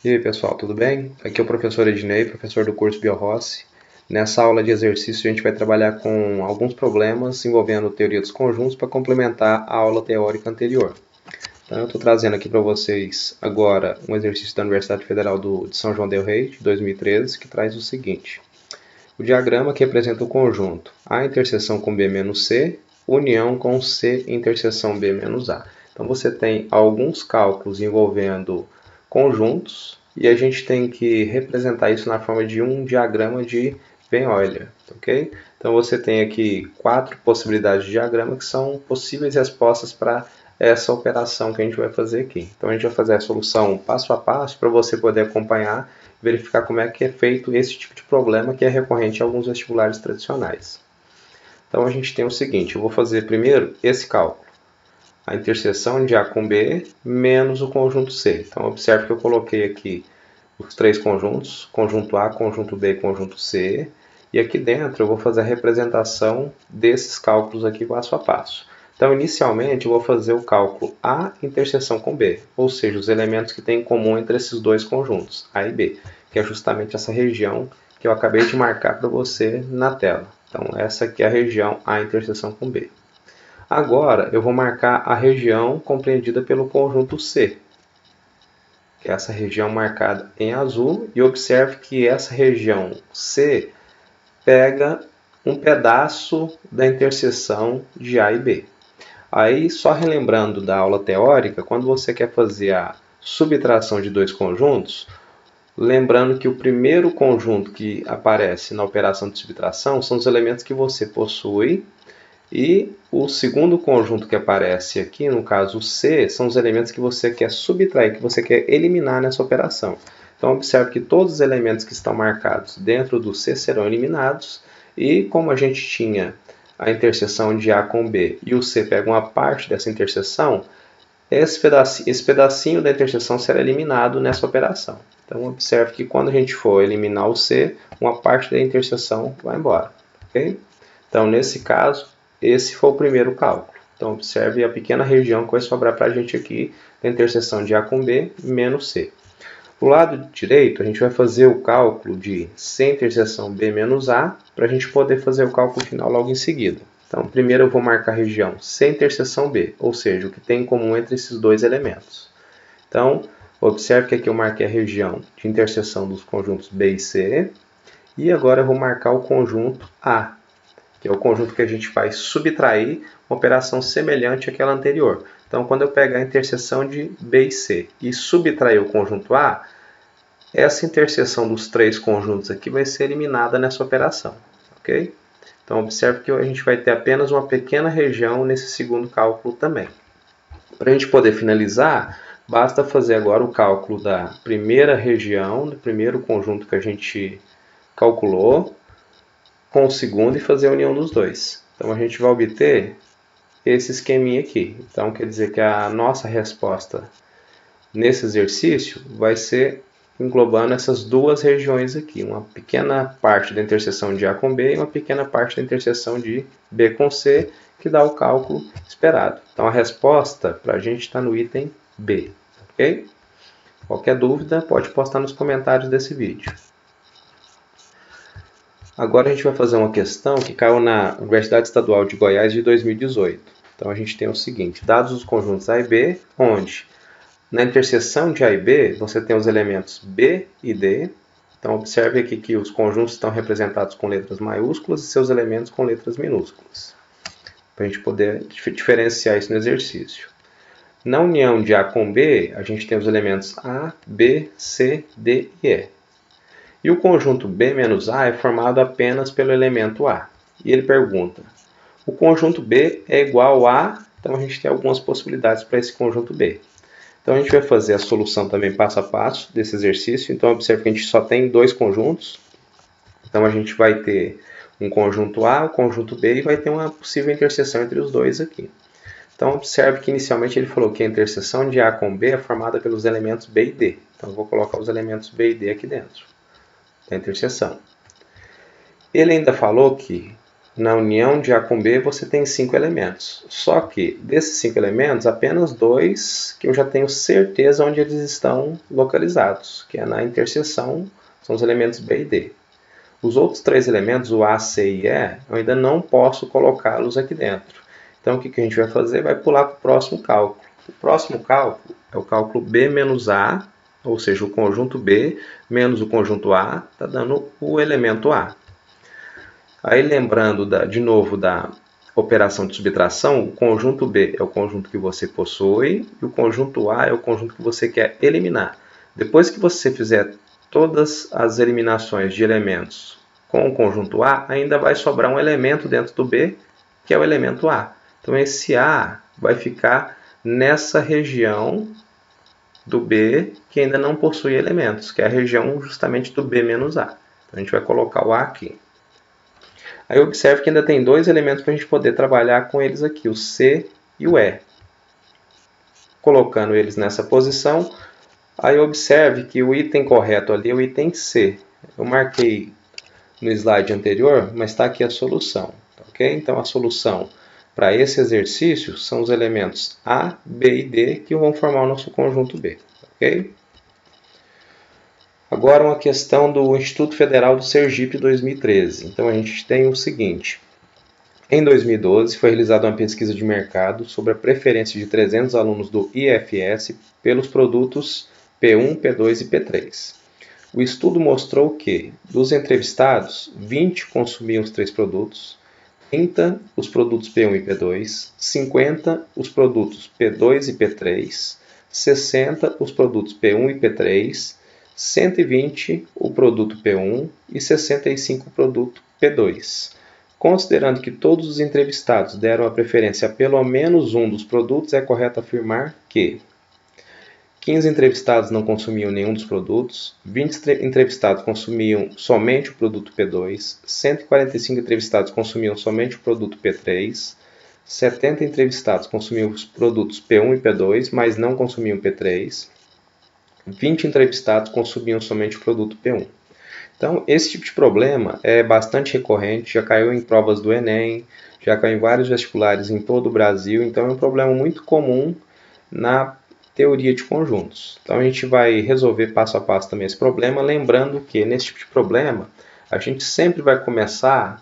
E aí pessoal, tudo bem? Aqui é o professor Ednei, professor do curso BioRossi. Nessa aula de exercício a gente vai trabalhar com alguns problemas envolvendo teoria dos conjuntos para complementar a aula teórica anterior. Então eu estou trazendo aqui para vocês agora um exercício da Universidade Federal de São João del Rei, de 2013, que traz o seguinte. O diagrama que representa o conjunto A interseção com B menos C, união com C interseção B menos A. Então você tem alguns cálculos envolvendo conjuntos e a gente tem que representar isso na forma de um diagrama de Venn-Euler, ok? Então você tem aqui 4 possibilidades de diagrama que são possíveis respostas para essa operação que a gente vai fazer aqui. Então a gente vai fazer a solução passo a passo para você poder acompanhar e verificar como é que é feito esse tipo de problema que é recorrente em alguns vestibulares tradicionais. Então a gente tem o seguinte, eu vou fazer primeiro esse cálculo. A interseção de A com B menos o conjunto C. Então observe que eu coloquei aqui os três conjuntos, conjunto A, conjunto B e conjunto C. E aqui dentro eu vou fazer a representação desses cálculos aqui passo a passo. Então, inicialmente, eu vou fazer o cálculo A interseção com B, ou seja, os elementos que têm em comum entre esses dois conjuntos, A e B, que é justamente essa região que eu acabei de marcar para você na tela. Então, essa aqui é a região A interseção com B. Agora, eu vou marcar a região compreendida pelo conjunto C, que é essa região marcada em azul, e observe que essa região C pega um pedaço da interseção de A e B. Aí, só relembrando da aula teórica, quando você quer fazer a subtração de dois conjuntos, lembrando que o primeiro conjunto que aparece na operação de subtração são os elementos que você possui, e o segundo conjunto que aparece aqui, no caso o C, são os elementos que você quer subtrair, que você quer eliminar nessa operação. Então, observe que todos os elementos que estão marcados dentro do C serão eliminados, e como a gente tinha a interseção de A com B e o C pega uma parte dessa interseção, esse pedacinho da interseção será eliminado nessa operação. Então, observe que quando a gente for eliminar o C, uma parte da interseção vai embora. Okay? Então, nesse caso, esse foi o primeiro cálculo. Então, observe a pequena região que vai sobrar para a gente aqui da interseção de A com B menos C. Do lado direito, a gente vai fazer o cálculo de C interseção B menos A, para a gente poder fazer o cálculo final logo em seguida. Então, primeiro eu vou marcar a região C interseção B, ou seja, o que tem em comum entre esses dois elementos. Então, observe que aqui eu marquei a região de interseção dos conjuntos B e C, e agora eu vou marcar o conjunto A, que é o conjunto que a gente vai subtrair uma operação semelhante àquela anterior. Então, quando eu pegar a interseção de B e C e subtrair o conjunto A, essa interseção dos três conjuntos aqui vai ser eliminada nessa operação. Ok? Então, observe que a gente vai ter apenas uma pequena região nesse segundo cálculo também. Para a gente poder finalizar, basta fazer agora o cálculo da primeira região, do primeiro conjunto que a gente calculou, com o segundo e fazer a união dos dois. Então, a gente vai obter esse esqueminha aqui. Então, quer dizer que a nossa resposta nesse exercício vai ser englobando essas duas regiões aqui. Uma pequena parte da interseção de A com B e uma pequena parte da interseção de B com C, que dá o cálculo esperado. Então, a resposta para a gente está no item B. Ok? Qualquer dúvida, pode postar nos comentários desse vídeo. Agora a gente vai fazer uma questão que caiu na Universidade Estadual de Goiás de 2018. Então a gente tem o seguinte, dados os conjuntos A e B, onde na interseção de A e B você tem os elementos B e D. Então observe aqui que os conjuntos estão representados com letras maiúsculas e seus elementos com letras minúsculas, para a gente poder diferenciar isso no exercício. Na união de A com B, a gente tem os elementos A, B, C, D e E. E o conjunto B menos A é formado apenas pelo elemento A. E ele pergunta, o conjunto B é igual a... Então a gente tem algumas possibilidades para esse conjunto B. Então a gente vai fazer a solução também passo a passo desse exercício. Então observe que a gente só tem dois conjuntos. Então a gente vai ter um conjunto A, um conjunto B e vai ter uma possível interseção entre os dois aqui. Então observe que inicialmente ele falou que a interseção de A com B é formada pelos elementos B e D. Então eu vou colocar os elementos B e D aqui dentro da interseção. Ele ainda falou que Na união de A com B, você tem 5 elementos. Só que, desses 5 elementos, apenas 2 que eu já tenho certeza onde eles estão localizados, que é na interseção, são os elementos B e D. Os outros 3 elementos, o A, C e E, eu ainda não posso colocá-los aqui dentro. Então, o que a gente vai fazer? Vai pular para o próximo cálculo. O próximo cálculo é o cálculo B menos A, ou seja, o conjunto B menos o conjunto A, está dando o elemento A. Aí, lembrando de novo da operação de subtração, o conjunto B é o conjunto que você possui e o conjunto A é o conjunto que você quer eliminar. Depois que você fizer todas as eliminações de elementos com o conjunto A, ainda vai sobrar um elemento dentro do B, que é o elemento A. Então, esse A vai ficar nessa região do B que ainda não possui elementos, que é a região justamente do B menos A. Então, a gente vai colocar o A aqui. Aí observe que ainda tem 2 elementos para a gente poder trabalhar com eles aqui, o C e o E. Colocando eles nessa posição, aí observe que o item correto ali é o item C. Eu marquei no slide anterior, mas está aqui a solução. Okay? Então, a solução para esse exercício são os elementos A, B e D que vão formar o nosso conjunto B. Okay? Agora, uma questão do Instituto Federal do Sergipe 2013. Então, a gente tem o seguinte. Em 2012, foi realizada uma pesquisa de mercado sobre a preferência de 300 alunos do IFS pelos produtos P1, P2 e P3. O estudo mostrou que, dos entrevistados, 20 consumiam os 3 produtos, 30 os produtos P1 e P2, 50 os produtos P2 e P3, 60 os produtos P1 e P3, 120 o produto P1 e 65 o produto P2. Considerando que todos os entrevistados deram a preferência a pelo menos um dos produtos, é correto afirmar que 15 entrevistados não consumiam nenhum dos produtos, 20 entrevistados consumiam somente o produto P2, 145 entrevistados consumiam somente o produto P3, 70 entrevistados consumiam os produtos P1 e P2, mas não consumiam P3, 20 entrevistados consumiam somente o produto P1. Então, esse tipo de problema é bastante recorrente, já caiu em provas do Enem, já caiu em vários vestibulares em todo o Brasil, então é um problema muito comum na teoria de conjuntos. Então, a gente vai resolver passo a passo também esse problema, lembrando que nesse tipo de problema, a gente sempre vai começar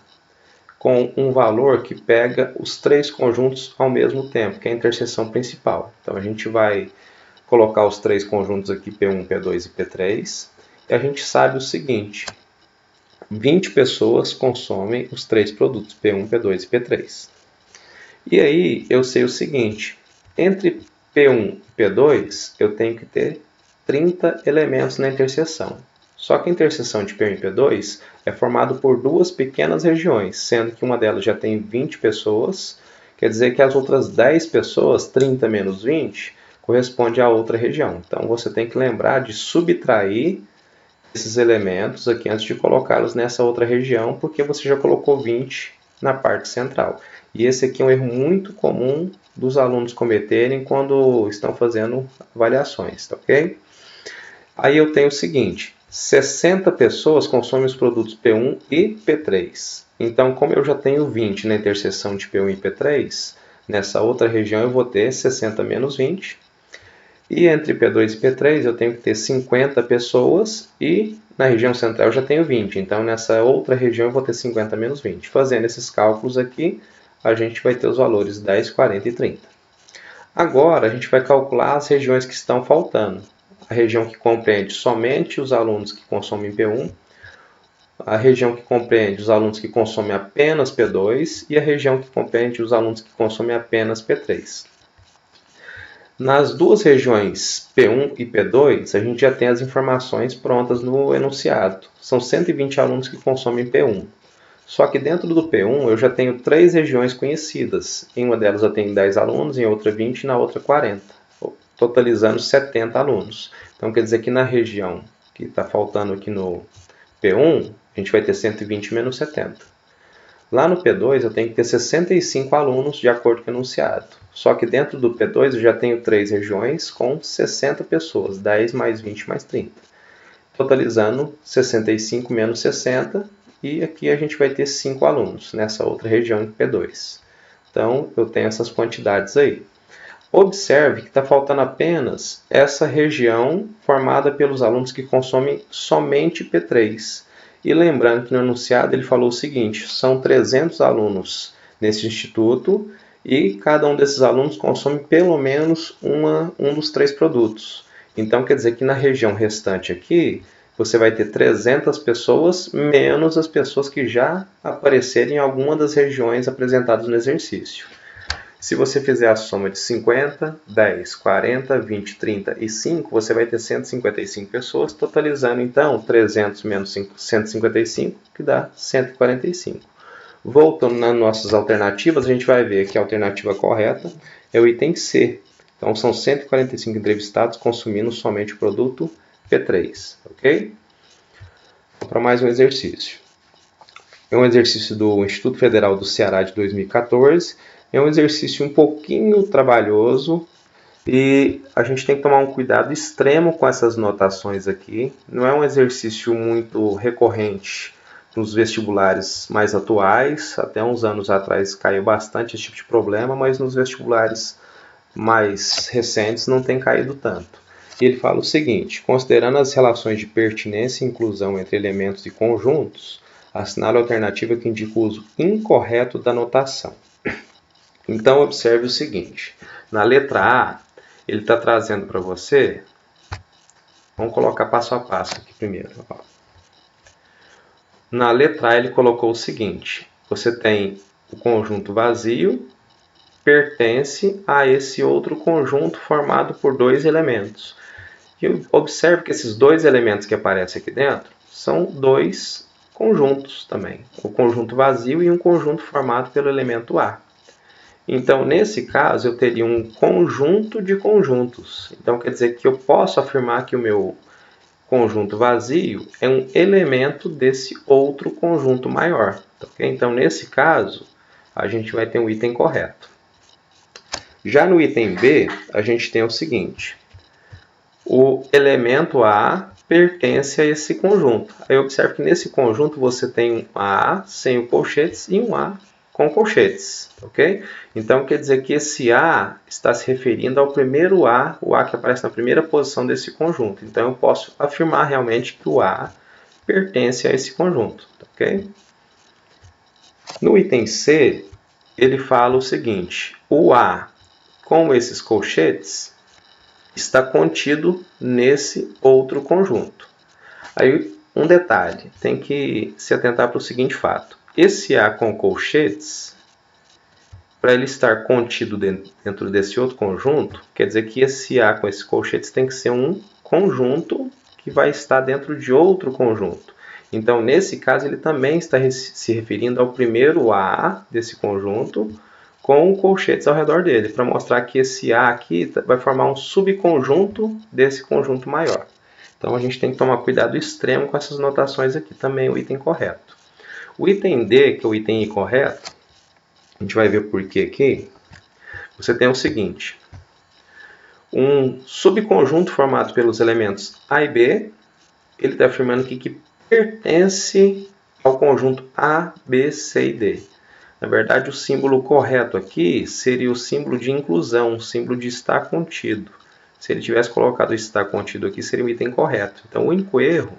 com um valor que pega os 3 conjuntos ao mesmo tempo, que é a interseção principal. Então, a gente vai colocar os 3 conjuntos aqui, P1, P2 e P3, e a gente sabe o seguinte, 20 pessoas consomem os 3 produtos, P1, P2 e P3. E aí, eu sei o seguinte, entre P1 e P2, eu tenho que ter 30 elementos na interseção. Só que a interseção de P1 e P2 é formada por 2 pequenas regiões, sendo que uma delas já tem 20 pessoas, quer dizer que as outras 10 pessoas, 30 menos 20, corresponde a outra região. Então, você tem que lembrar de subtrair esses elementos aqui antes de colocá-los nessa outra região, porque você já colocou 20 na parte central. E esse aqui é um erro muito comum dos alunos cometerem quando estão fazendo avaliações, tá ok? Aí eu tenho o seguinte, 60 pessoas consomem os produtos P1 e P3. Então, como eu já tenho 20 na interseção de P1 e P3, nessa outra região eu vou ter 60 menos 20. E entre P2 e P3 eu tenho que ter 50 pessoas e na região central eu já tenho 20. Então, nessa outra região eu vou ter 50 menos 20. Fazendo esses cálculos aqui, a gente vai ter os valores 10, 40 e 30. Agora, a gente vai calcular as regiões que estão faltando. A região que compreende somente os alunos que consomem P1, a região que compreende os alunos que consomem apenas P2 e a região que compreende os alunos que consomem apenas P3. Nas duas regiões P1 e P2, a gente já tem as informações prontas no enunciado. São 120 alunos que consomem P1. Só que dentro do P1 eu já tenho 3 regiões conhecidas. Em uma delas eu tenho 10 alunos, em outra 20 e na outra 40, totalizando 70 alunos. Então quer dizer que na região que está faltando aqui no P1, a gente vai ter 120 menos 70. Lá no P2 eu tenho que ter 65 alunos de acordo com o enunciado. Só que dentro do P2 eu já tenho 3 regiões com 60 pessoas, 10 mais 20 mais 30. Totalizando 65 menos 60, e aqui a gente vai ter 5 alunos nessa outra região em P2. Então, eu tenho essas quantidades aí. Observe que está faltando apenas essa região formada pelos alunos que consomem somente P3. E lembrando que no enunciado ele falou o seguinte, são 300 alunos nesse instituto e cada um desses alunos consome pelo menos um dos 3 produtos. Então, quer dizer que na região restante aqui, você vai ter 300 pessoas menos as pessoas que já aparecerem em alguma das regiões apresentadas no exercício. Se você fizer a soma de 50, 10, 40, 20, 30 e 5, você vai ter 155 pessoas, totalizando então 300 menos 155, que dá 145. Voltando nas nossas alternativas, a gente vai ver que a alternativa correta é o item C. Então, são 145 entrevistados consumindo somente o produto P3, ok? Para mais um exercício. É um exercício do Instituto Federal do Ceará de 2014. É um exercício um pouquinho trabalhoso e a gente tem que tomar um cuidado extremo com essas notações aqui. Não é um exercício muito recorrente nos vestibulares mais atuais. Até uns anos atrás caiu bastante esse tipo de problema, mas nos vestibulares mais recentes não tem caído tanto. E ele fala o seguinte, considerando as relações de pertinência e inclusão entre elementos e conjuntos, assinale a alternativa que indica o uso incorreto da notação. Então, observe o seguinte, na letra A, ele está trazendo para você, vamos colocar passo a passo aqui primeiro. Na letra A, ele colocou o seguinte, você tem o conjunto vazio, pertence a esse outro conjunto formado por 2 elementos. E observe que esses 2 elementos que aparecem aqui dentro são 2 conjuntos também. O conjunto vazio e um conjunto formado pelo elemento A. Então, nesse caso, eu teria um conjunto de conjuntos. Então, quer dizer que eu posso afirmar que o meu conjunto vazio é um elemento desse outro conjunto maior. Okay? Então, nesse caso, a gente vai ter um item correto. Já no item B, a gente tem o seguinte. O elemento A pertence a esse conjunto. Aí observe que nesse conjunto você tem um A sem o colchetes e um A com colchetes, ok? Então quer dizer que esse A está se referindo ao primeiro A, o A que aparece na primeira posição desse conjunto. Então eu posso afirmar realmente que o A pertence a esse conjunto, ok? No item C, ele fala o seguinte, o A com esses colchetes está contido nesse outro conjunto. Aí, um detalhe, tem que se atentar para o seguinte fato. Esse A com colchetes, para ele estar contido dentro desse outro conjunto, quer dizer que esse A com esses colchetes tem que ser um conjunto que vai estar dentro de outro conjunto. Então, nesse caso, ele também está se referindo ao primeiro A desse conjunto, com colchetes ao redor dele, para mostrar que esse A aqui vai formar um subconjunto desse conjunto maior. Então, a gente tem que tomar cuidado extremo com essas notações aqui, também o item correto. O item D, que é o item incorreto, a gente vai ver por que aqui. Você tem o seguinte, um subconjunto formado pelos elementos A e B, ele está afirmando aqui que pertence ao conjunto A, B, C e D. Na verdade, o símbolo correto aqui seria o símbolo de inclusão, o símbolo de estar contido. Se ele tivesse colocado estar contido aqui, seria o item correto. Então, o único erro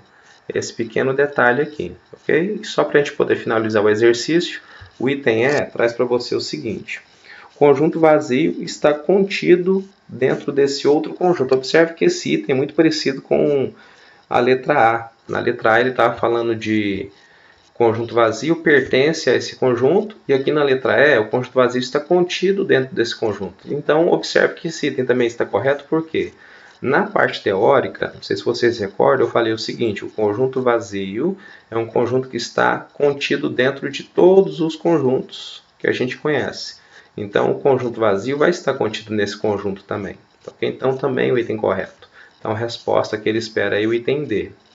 é esse pequeno detalhe aqui, ok? E só para a gente poder finalizar o exercício, o item E traz para você o seguinte. O conjunto vazio está contido dentro desse outro conjunto. Observe que esse item é muito parecido com a letra A. Na letra A, ele estava falando de conjunto vazio pertence a esse conjunto, e aqui na letra E, o conjunto vazio está contido dentro desse conjunto. Então, observe que esse item também está correto, porque na parte teórica, não sei se vocês recordam, eu falei o seguinte, o conjunto vazio é um conjunto que está contido dentro de todos os conjuntos que a gente conhece. Então, o conjunto vazio vai estar contido nesse conjunto também. Okay? Então, também o item correto. Então, a resposta que ele espera é o item D.